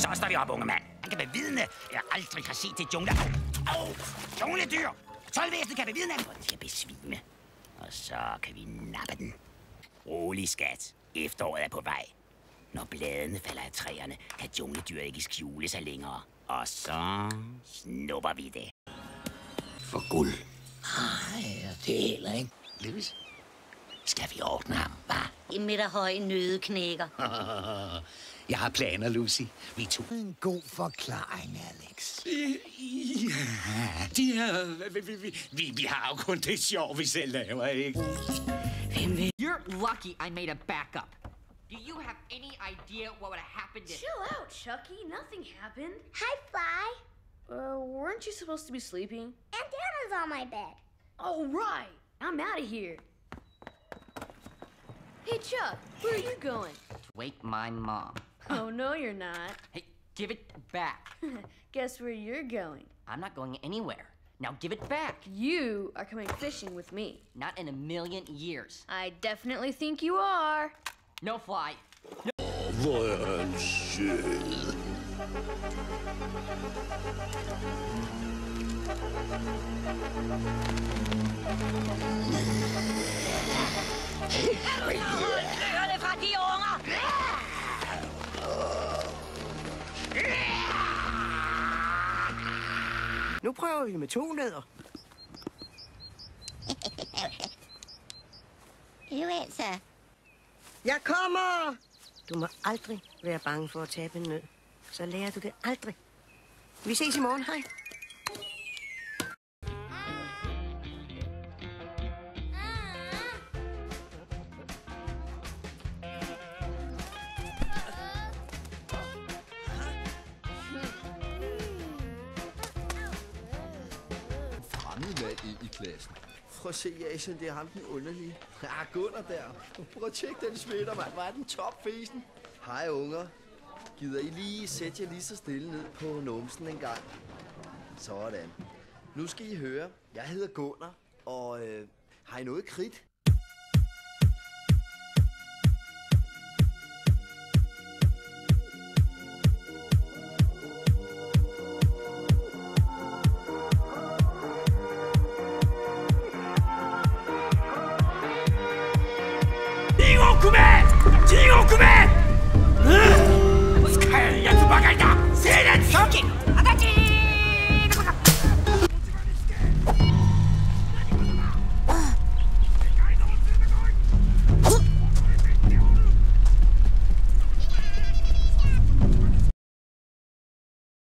Så står vi op, unge mand. Han kan bevidne, jeg aldrig har set det jungle. Jungledyr! Toldvæsenet kan bevidne, at han får til at besvime. Og så kan vi nappe den. Rolig, skat. Efteråret er på vej. Når bladene falder af træerne, kan jungledyr ikke skjule sig længere. Og så snupper vi det. For guld. Nej, det er heller ikke. Lewis, skal vi ordne ham, hva'? I midterhøje nødeknækker. Jeg har planer, Lucy. Vi tog en god forklaring, Alex. Ja, de her... Vi har jo kun det sjov, vi selv laver, ikke? You're lucky I made a backup. Do you have any idea what would have happened if... Chill out, Chucky. Nothing happened. Hi, Fly. Weren't you supposed to be sleeping? Antenna's on my bed. Oh, right. I'm out of here. Hey, Chuck, where are you going? Wake my mom. Oh, no, you're not. Hey, give it back. Guess where you're going? I'm not going anywhere. Now give it back. You are coming fishing with me. Not in a million years. I definitely think you are. No Fly. Hvor er han sød. Hold fra de unger! Nu prøver vi med 2 nødder. Altså. Jeg kommer! Du må aldrig være bange for at tabe en nød. Så lærer du det aldrig. Vi ses i morgen, hej. Fremmed mand ind i klassen. Prøv at se, Jason, det er ham den underlige. Ja, Gunnar der. Prøv at tjekke den smitter, mand. Hvor er den topfesen? Hej, unger. Gider I lige sætte jer lige så stille ned på numsen en gang? Sådan. Nu skal I høre. Jeg hedder Gunnar, og har I noget kridt?